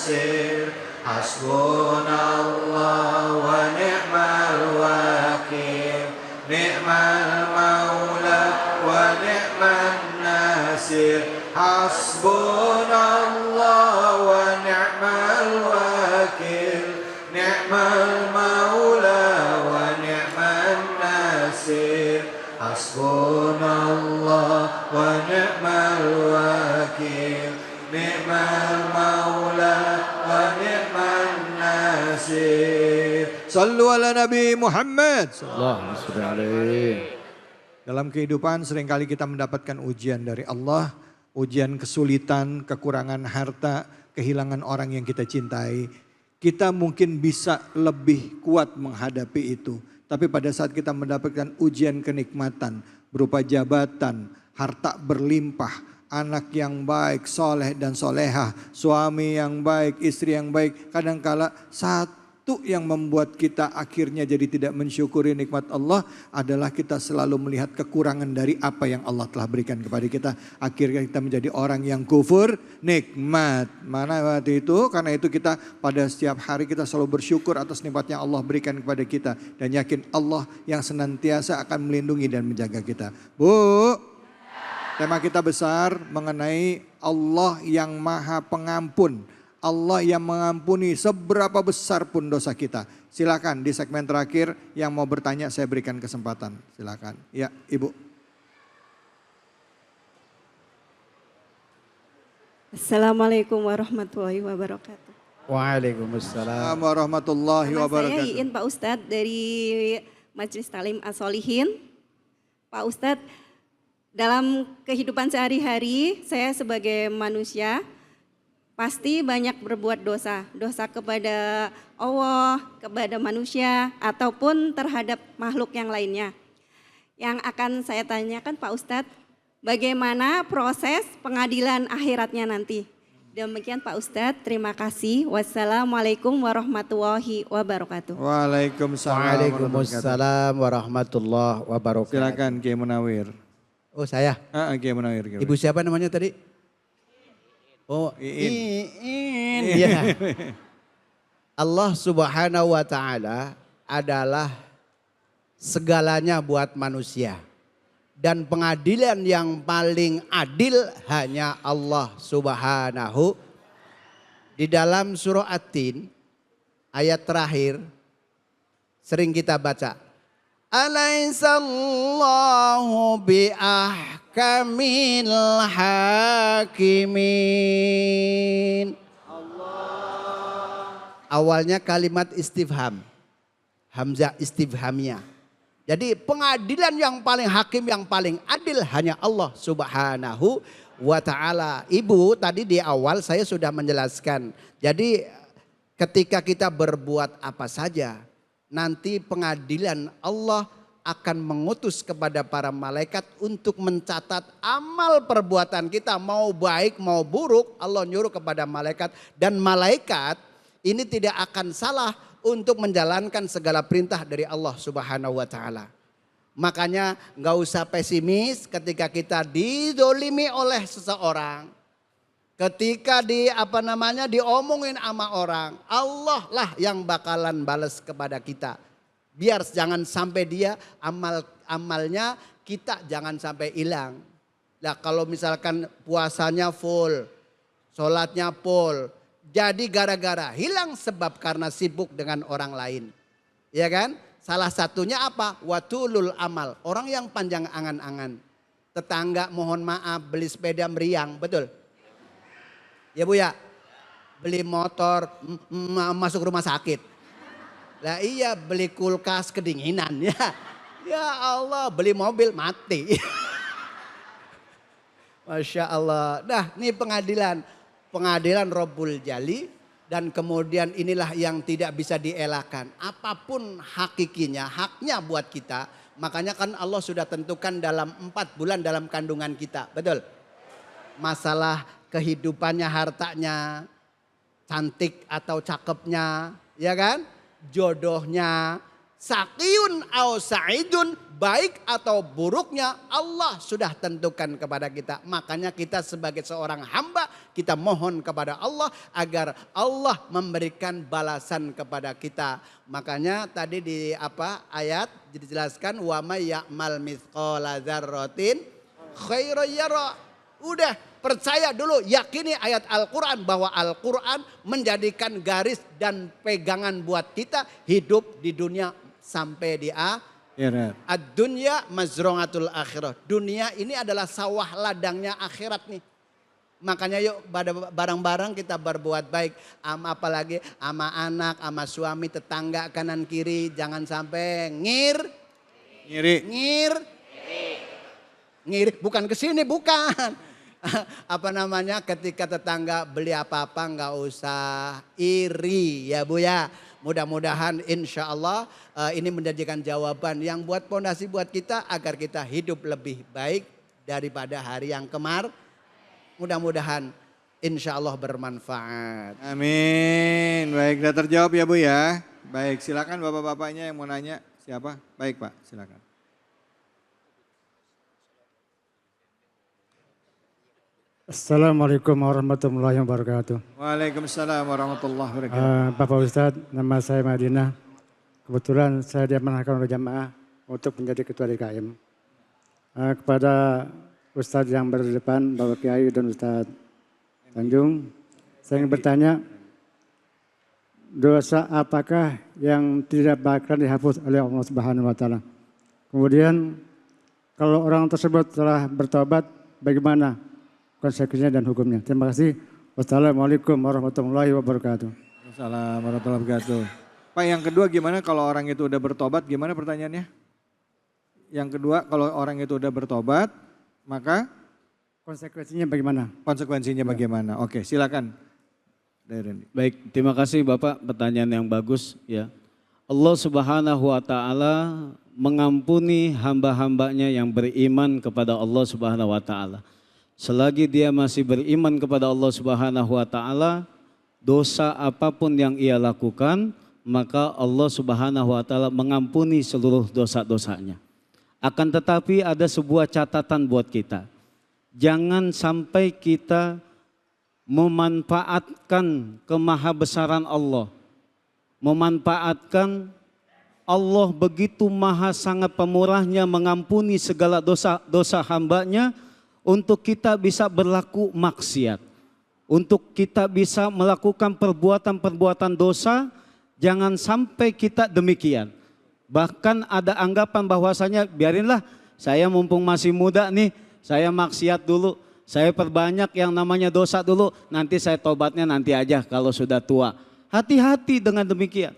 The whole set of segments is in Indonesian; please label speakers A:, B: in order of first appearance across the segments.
A: nasir. Hasbunallah wa ni'mal wakil. Ni'mal maula wa ni'man nasir. Hasbunallah wa ni'mal wakil. Ni'mal maula wa ni'man nasir. Hasbunallah wa ni'mal wakil. Ni'mal maula wa ni'man nasir. Sallu ala Nabi Muhammad.
B: Allahumma shalli alaihi.
A: Dalam kehidupan seringkali kita mendapatkan ujian dari Allah. Ujian kesulitan, kekurangan harta, kehilangan orang yang kita cintai. Kita mungkin bisa lebih kuat menghadapi itu. Tapi pada saat kita mendapatkan ujian kenikmatan berupa jabatan, harta berlimpah, anak yang baik, soleh dan solehah, suami yang baik, istri yang baik. Kadangkala satu yang membuat kita akhirnya jadi tidak mensyukuri nikmat Allah adalah kita selalu melihat kekurangan dari apa yang Allah telah berikan kepada kita. Akhirnya kita menjadi orang yang kufur nikmat. Mana waktu itu? Karena itu kita pada setiap hari kita selalu bersyukur atas nikmat yang Allah berikan kepada kita. Dan yakin Allah yang senantiasa akan melindungi dan menjaga kita. Bu, tema kita besar mengenai Allah yang maha pengampun. Allah yang mengampuni seberapa besar pun dosa kita. Silakan di segmen terakhir yang mau bertanya saya berikan kesempatan. Silakan. Ya, Ibu.
C: Assalamualaikum warahmatullahi wabarakatuh.
B: Waalaikumsalam
A: warahmatullahi wabarakatuh.
C: Saya Iin Pak Ustadz dari Majelis Talim As-Solihin. Pak Ustadz, dalam kehidupan sehari-hari saya sebagai manusia pasti banyak berbuat dosa. Dosa kepada Allah, kepada manusia, ataupun terhadap makhluk yang lainnya. Yang akan saya tanyakan Pak Ustadz, bagaimana proses pengadilan akhiratnya nanti? Demikian Pak Ustadz, terima kasih. Wassalamualaikum warahmatullahi wabarakatuh.
B: Waalaikumsalam warahmatullahi wabarakatuh.
A: Silakan Kiai Munawir.
B: Oh saya?
A: Kiai Munawir.
B: Ibu siapa namanya tadi? Oh, Iin. Ya. Allah Subhanahu wa taala adalah segalanya buat manusia. Dan pengadilan yang paling adil hanya Allah Subhanahu. Di dalam surah At-Tin ayat terakhir sering kita baca. Alaihissallahu biahkamil hakimin. Awalnya kalimat istifham. Hamzah istifhamiyah. Jadi pengadilan yang paling hakim, yang paling adil hanya Allah Subhanahu wa ta'ala. Ibu tadi di awal saya sudah menjelaskan. Jadi ketika kita berbuat apa saja, nanti pengadilan Allah akan mengutus kepada para malaikat untuk mencatat amal perbuatan kita. Mau baik mau buruk, Allah nyuruh kepada malaikat. Dan malaikat ini tidak akan salah untuk menjalankan segala perintah dari Allah Subhanahu wa ta'ala. Makanya gak usah pesimis ketika kita didolimi oleh seseorang. Ketika diomongin sama orang, Allah lah yang bakalan balas kepada kita. Biar jangan sampai dia amalnya kita jangan sampai hilang. Nah kalau misalkan puasanya full, sholatnya full, jadi gara-gara hilang sebab karena sibuk dengan orang lain. Ya kan? Salah satunya apa? Watulul amal. Orang yang panjang angan-angan. Tetangga mohon maaf beli sepeda meriang, betul? Ya Bu ya, beli motor masuk rumah sakit. Lah iya beli kulkas kedinginan ya. Ya Allah beli mobil mati. Masya Allah. Nah ini pengadilan. Pengadilan Rabbul Jali. Dan kemudian inilah yang tidak bisa dielakkan. Apapun hakikinya, haknya buat kita. Makanya kan Allah sudah tentukan dalam 4 bulan dalam kandungan kita. Betul? Masalah kehidupannya, hartanya, cantik atau cakepnya, ya kan? Jodohnya, Saqiyun au sa'idun, baik atau buruknya Allah sudah tentukan kepada kita. Makanya kita sebagai seorang hamba, kita mohon kepada Allah agar Allah memberikan balasan kepada kita. Makanya tadi di ayat dijelaskan wa may ya'mal mithqala dzarratin khairan yara. Udah percaya dulu, yakini ayat Al-Quran bahwa Al-Quran menjadikan garis dan pegangan buat kita hidup di dunia sampai di akhirat. Ad-dunya mazra'atul akhirah. Dunia ini adalah sawah ladangnya akhirat nih. Makanya yuk bareng-bareng kita berbuat baik. Apalagi sama anak, sama suami, tetangga kanan kiri. Jangan sampai ngiri. Bukan kesini, bukan. Ketika tetangga beli apa-apa nggak usah iri ya Bu ya. Mudah-mudahan insya Allah ini menjadikan jawaban yang buat fondasi buat kita agar kita hidup lebih baik daripada hari yang kemarin. Mudah-mudahan insya Allah bermanfaat.
A: Amin. Baik, sudah terjawab ya Bu ya. Baik, silakan bapak-bapaknya yang mau nanya. Siapa? Baik Pak, silakan.
D: Assalamualaikum warahmatullahi wabarakatuh.
A: Waalaikumsalam warahmatullahi wabarakatuh.
D: Bapak Ustadz, nama saya Madinah. Kebetulan saya diamanahkan oleh jamaah untuk menjadi ketua DKM. Kepada Ustadz yang berdepan, Bapak Kiai dan Ustadz Tanjung, saya ingin bertanya, dosa apakah yang tidak bakal dihapus oleh Allah Subhanahu wa Ta'ala? Kemudian, kalau orang tersebut telah bertobat, bagaimana konsekuensinya dan hukumnya? Terima kasih. Wassalamualaikum warahmatullahi wabarakatuh.
A: Waalaikumsalam warahmatullahi wabarakatuh. Pak, yang kedua gimana kalau orang itu udah bertobat? Gimana pertanyaannya? Yang kedua, kalau orang itu udah bertobat, maka
D: konsekuensinya bagaimana?
A: Konsekuensinya bagaimana? Oke, silakan.
E: Baik, terima kasih Bapak, pertanyaan yang bagus ya. Allah Subhanahu wa Ta'ala mengampuni hamba-hambanya yang beriman kepada Allah Subhanahu wa Ta'ala. Selagi dia masih beriman kepada Allah Subhanahu wa Ta'ala, dosa apapun yang ia lakukan, maka Allah Subhanahu wa Ta'ala mengampuni seluruh dosa-dosanya. Akan tetapi ada sebuah catatan buat kita. Jangan sampai kita memanfaatkan kemahabesaran Allah. Memanfaatkan Allah begitu maha sangat pemurahnya mengampuni segala dosa hambanya, untuk kita bisa berlaku maksiat, untuk kita bisa melakukan perbuatan-perbuatan dosa, jangan sampai kita demikian. Bahkan ada anggapan bahwasanya biarinlah saya mumpung masih muda nih, saya maksiat dulu, saya perbanyak yang namanya dosa dulu, nanti saya tobatnya nanti aja kalau sudah tua. Hati-hati dengan demikian.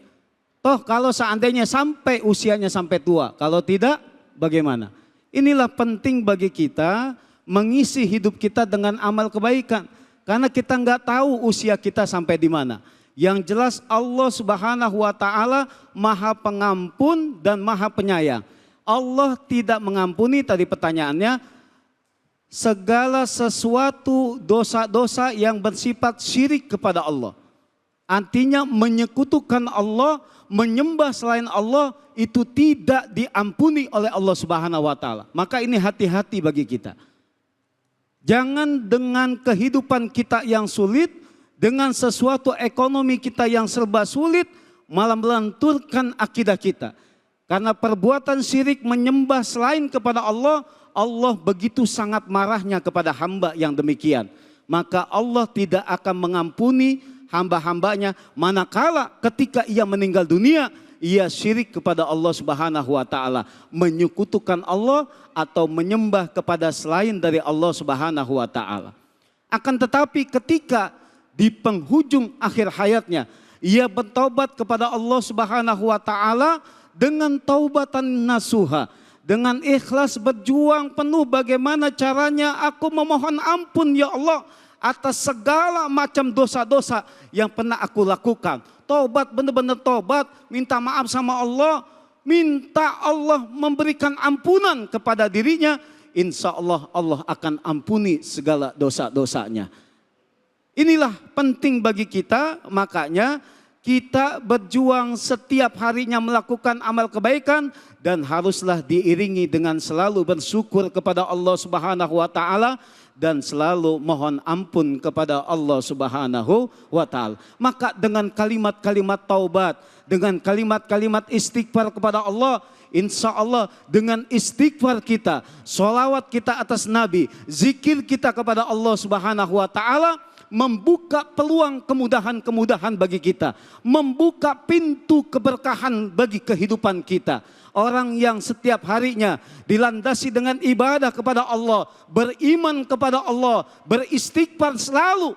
E: Toh kalau seandainya sampai usianya sampai tua, kalau tidak bagaimana? Inilah penting bagi kita mengisi hidup kita dengan amal kebaikan. Karena kita nggak tahu usia kita sampai di mana. Yang jelas Allah Subhanahu wa Ta'ala maha pengampun dan maha penyayang. Allah tidak mengampuni, tadi pertanyaannya, segala sesuatu dosa-dosa yang bersifat syirik kepada Allah. Artinya menyekutukan Allah, menyembah selain Allah, itu tidak diampuni oleh Allah Subhanahu wa Ta'ala. Maka ini hati-hati bagi kita. Jangan dengan kehidupan kita yang sulit, dengan sesuatu ekonomi kita yang serba sulit, malah melanturkan akidah kita. Karena perbuatan syirik menyembah selain kepada Allah, Allah begitu sangat marahnya kepada hamba yang demikian. Maka Allah tidak akan mengampuni hamba-hambanya manakala ketika ia meninggal dunia, ia syirik kepada Allah Subhanahu wa Ta'ala, menyekutukan Allah atau menyembah kepada selain dari Allah Subhanahu wa Ta'ala. Akan tetapi ketika di penghujung akhir hayatnya, ia bertaubat kepada Allah Subhanahu wa Ta'ala dengan taubatan nasuha, dengan ikhlas berjuang penuh bagaimana caranya aku memohon ampun ya Allah atas segala macam dosa-dosa yang pernah aku lakukan. Taubat, benar-benar taubat, minta maaf sama Allah, minta Allah memberikan ampunan kepada dirinya, insya Allah Allah akan ampuni segala dosa-dosanya. Inilah penting bagi kita, makanya kita berjuang setiap harinya melakukan amal kebaikan dan haruslah diiringi dengan selalu bersyukur kepada Allah Subhanahu wa taala dan selalu mohon ampun kepada Allah Subhanahu wa taala. Maka dengan kalimat-kalimat taubat, dengan kalimat-kalimat istighfar kepada Allah, insya Allah dengan istighfar kita, sholawat kita atas Nabi, zikir kita kepada Allah Subhanahu wa taala, membuka peluang kemudahan-kemudahan bagi kita, membuka pintu keberkahan bagi kehidupan kita. Orang yang setiap harinya dilandasi dengan ibadah kepada Allah, beriman kepada Allah, beristighfar selalu,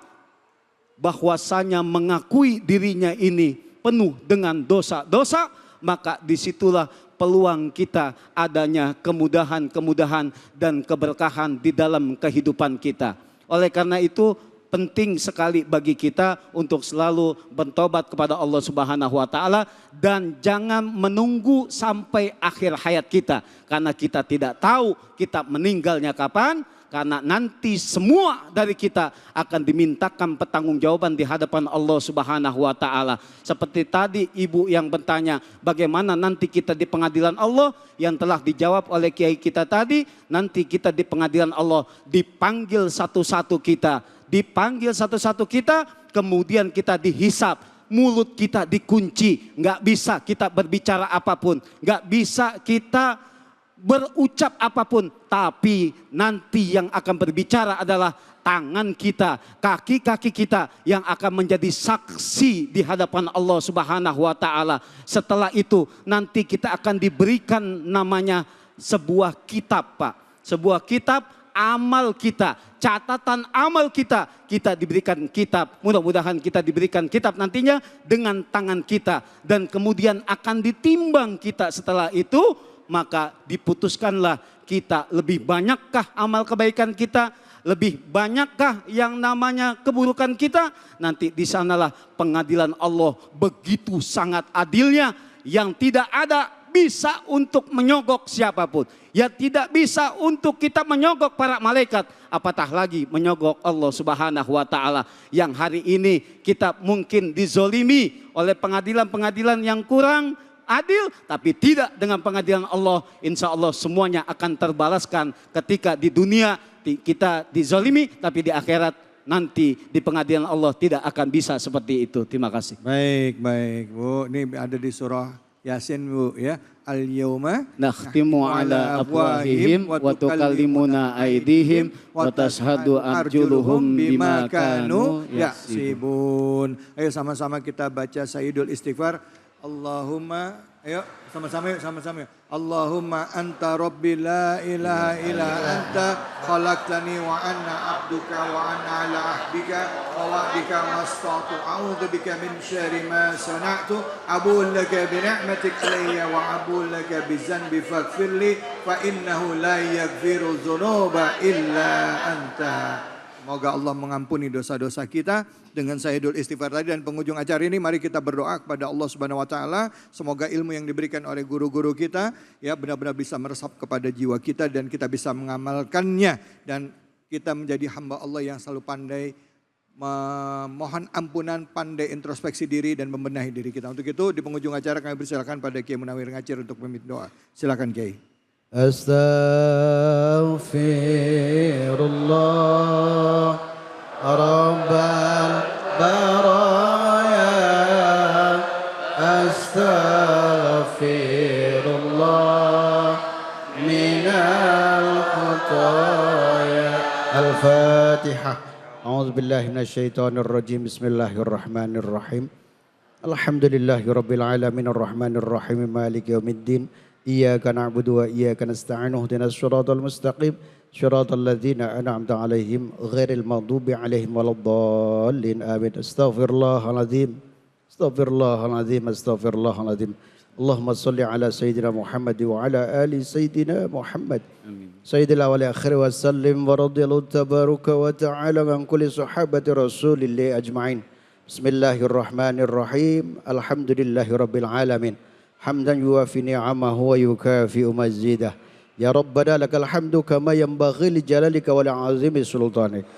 E: bahwasanya mengakui dirinya ini penuh dengan dosa-dosa, maka disitulah peluang kita adanya kemudahan-kemudahan dan keberkahan di dalam kehidupan kita. Oleh karena itu penting sekali bagi kita untuk selalu bertobat kepada Allah Subhanahu wa taala dan jangan menunggu sampai akhir hayat kita, karena kita tidak tahu kita meninggalnya kapan. Karena nanti semua dari kita akan dimintakan pertanggungjawaban di hadapan Allah Subhanahu wa taala. Seperti tadi ibu yang bertanya, bagaimana nanti kita di pengadilan Allah, yang telah dijawab oleh kiai kita tadi, nanti kita di pengadilan Allah dipanggil satu-satu kita, kemudian kita dihisap, mulut kita dikunci, nggak bisa kita berbicara apapun, nggak bisa kita berucap apapun, tapi nanti yang akan berbicara adalah tangan kita, kaki-kaki kita yang akan menjadi saksi di hadapan Allah Subhanahu wa taala. Setelah itu nanti kita akan diberikan namanya sebuah kitab, Pak. Sebuah kitab amal kita, catatan amal kita diberikan kitab. Mudah-mudahan kita diberikan kitab nantinya dengan tangan kita, dan kemudian akan ditimbang kita setelah itu. Maka diputuskanlah kita lebih banyakkah amal kebaikan kita, lebih banyakkah yang namanya keburukan kita. Nanti di sanalah pengadilan Allah begitu sangat adilnya, yang tidak ada bisa untuk menyogok siapapun. Ya tidak bisa untuk kita menyogok para malaikat, apatah lagi menyogok Allah Subhanahu wa taala, yang hari ini kita mungkin dizolimi oleh pengadilan-pengadilan yang kurang adil, tapi tidak dengan pengadilan Allah. Insya Allah semuanya akan terbalaskan ketika di dunia kita dizalimi, tapi di akhirat nanti di pengadilan Allah tidak akan bisa seperti itu. Terima kasih.
A: Baik Bu, ini ada di surah Yasin Bu ya. Al-yawma
E: nakhtimu ala afwahihim wa tukallimuna aydihim wa tashhadu arjuluhum bima kanu
A: yaksibun. Ayo sama-sama kita baca Sayyidul Istighfar. Allahumma, ayo sama-sama yuk, sama-sama yuk. Allahumma anta rabbi la ilaha illa anta khalaqtani wa anna abduka wa anna ala ahdika wa wa'dika mastatu a'udhu bika min syarri ma sana'tu abul laka bi ni'matik alayya wa abul laka bi zanbi faghfirli fa innahu la yaghfiru dzunuba illa anta. Semoga Allah mengampuni dosa-dosa kita dengan Sayyidul Istighfar tadi. Dan penghujung acara ini mari kita berdoa kepada Allah Subhanahu wa taala, semoga ilmu yang diberikan oleh guru-guru kita ya benar-benar bisa meresap kepada jiwa kita dan kita bisa mengamalkannya, dan kita menjadi hamba Allah yang selalu pandai memohon ampunan, pandai introspeksi diri dan membenahi diri kita. Untuk itu di penghujung acara kami persilakan pada Kiai Munawir Ngacir untuk memimpin doa. Silakan Kiai.
B: Astaghfirullah Rabbal baraya, astaghfirullah minal khataya. Al-Fatihah. A'udzu billahi minasyaitonir rajim. Bismillahirrahmanirrahim. Alhamdulillahirabbil alamin arrahmanir rahim maliki yaumiddin. Iyyaka na'budu wa iyyaka nasta'in ihdinas shiratal mustaqim shiratal ladzina an'amta 'alaihim ghairil maghdubi 'alaihim waladdallin. Amin. Astaghfirullahaladzim. Astaghfirullahaladzim. Astaghfirullahaladzim. Allahumma salli ala sayyidina Muhammad wa ala ali sayyidina Muhammad. Amin. Sayyidil awwal akhir wa sallim wa radiyallahu tabaraka wa ta'ala an kulli sahabati Rasulillah ajma'in. Bismillahirrahmanirrahim. Alhamdulillahirabbil alamin. Hamdan yuwafi ni'amahu wa yukafi'u mazidah. Ya Rabbana lakal hamdu kama yanbaghi li jalalika wa li'azimi sultanik.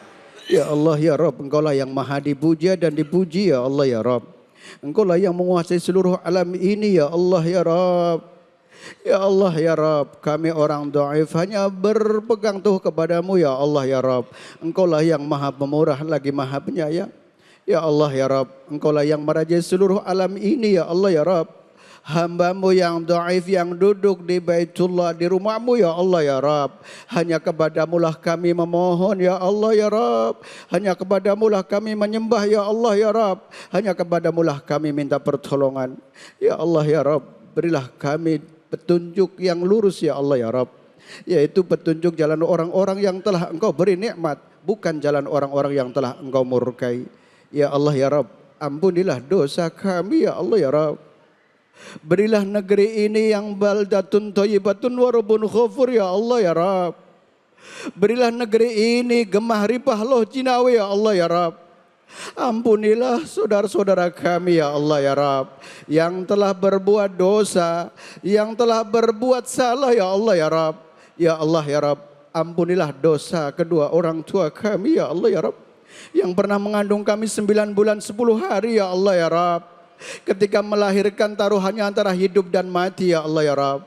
B: Ya Allah ya Rabb, Engkaulah yang maha dipuja dan dipuji ya Allah ya Rabb. Engkau lah yang menguasai seluruh alam ini ya Allah ya Rabb. Ya Allah ya Rabb, kami orang dhaif hanya berpegang teguh kepadamu ya Allah ya Rabb. Engkau lah yang maha pemurah lagi maha penyayang. Ya Allah ya Rabb, Engkau lah yang merajai seluruh alam ini ya Allah ya Rabb. Hamba-Mu yang dhaif yang duduk di Baitullah di rumah-Mu ya Allah ya Rabb. Hanya kepadamu lah kami memohon ya Allah ya Rabb. Hanya kepadamu lah kami menyembah ya Allah ya Rabb. Hanya kepadamu lah kami minta pertolongan. Ya Allah ya Rabb, berilah kami petunjuk yang lurus ya Allah ya Rabb. Yaitu petunjuk jalan orang-orang yang telah Engkau beri nikmat, bukan jalan orang-orang yang telah Engkau murkai. Ya Allah ya Rabb, ampunilah dosa kami ya Allah ya Rabb. Berilah negeri ini yang baldatun thayyibatun wa rabbun ghafur ya Allah ya Rabb. Berilah negeri ini gemah ripah loh jinawi ya Allah ya Rabb. Ampunilah saudara-saudara kami ya Allah ya Rabb, yang telah berbuat dosa, yang telah berbuat salah ya Allah ya Rabb. Ya Allah ya Rabb, ampunilah dosa kedua orang tua kami ya Allah ya Rabb, yang pernah mengandung kami 9 bulan 10 hari ya Allah ya Rabb. Ketika melahirkan taruhannya antara hidup dan mati ya Allah ya Rabb.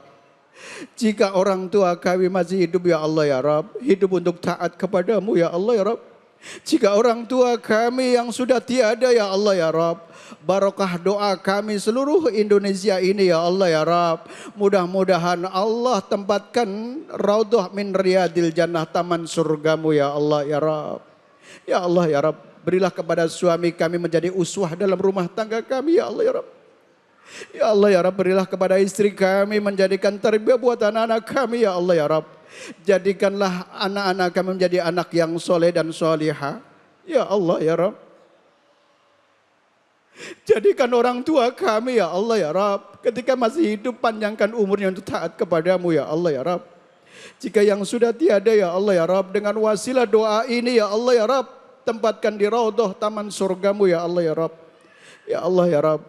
B: Jika orang tua kami masih hidup ya Allah ya Rabb, hidup untuk taat kepadamu ya Allah ya Rabb. Jika orang tua kami yang sudah tiada ya Allah ya Rabb, barokah doa kami seluruh Indonesia ini ya Allah ya Rabb. Mudah-mudahan Allah tempatkan raudhah min riyadil jannah, taman surgamu ya Allah ya Rabb. Ya Allah ya Rabb, berilah kepada suami kami menjadi uswah dalam rumah tangga kami ya Allah ya Rabb. Ya Allah ya Rabb, berilah kepada istri kami menjadikan tarbiyah buat anak-anak kami ya Allah ya Rabb. Jadikanlah anak-anak kami menjadi anak yang soleh dan solihah. Ya Allah ya Rabb. Jadikan orang tua kami ya Allah ya Rabb, ketika masih hidup panjangkan umurnya untuk taat kepadamu ya Allah ya Rabb. Jika yang sudah tiada ya Allah ya Rabb, dengan wasilah doa ini ya Allah ya Rabb, tempatkan di raudhah taman surgamu ya Allah ya Rabb. Ya Allah ya Rabb,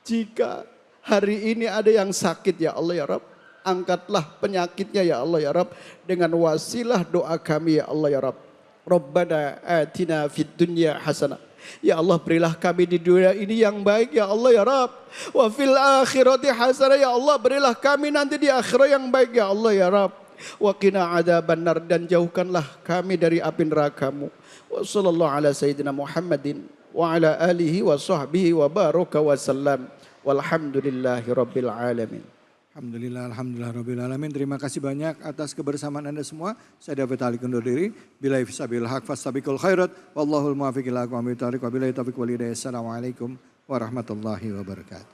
B: jika hari ini ada yang sakit ya Allah ya Rabb, angkatlah penyakitnya ya Allah ya Rabb, dengan wasilah doa kami ya Allah ya Rabb. Rabbana atina fid dunya hasanah. Ya Allah, berilah kami di dunia ini yang baik ya Allah ya Rabb. Wa fil akhirati hasanah ya Allah, berilah kami nanti di akhirat yang baik ya Allah ya Rabb. Wa qina adzabannar, dan jauhkanlah kami dari api neraka-Mu. Wa sallallahu ala sayyidina Muhammadin wa ala alihi wa sahbihi wa baraka wa sallam. Walhamdulillahi rabbil alamin.
A: Alhamdulillah rabbil alamin. Terima kasih banyak atas kebersamaan Anda semua. Saya David Ali undur diri. Billahi fisabil haq fastabiqul khairat. Wallahul muwaffiq ila aqwamit thoriq. Wabillahi taufiq wal hidayah. Assalamualaikum warahmatullahi wabarakatuh.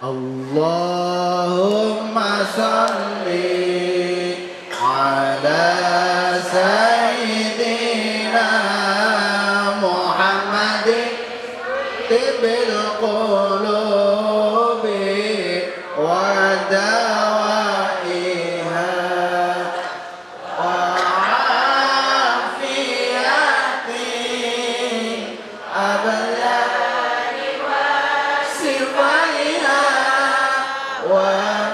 B: Allahumma salli ala sayyidina Muhammadin tibil qulubi wa dawaiha wa afiyati abad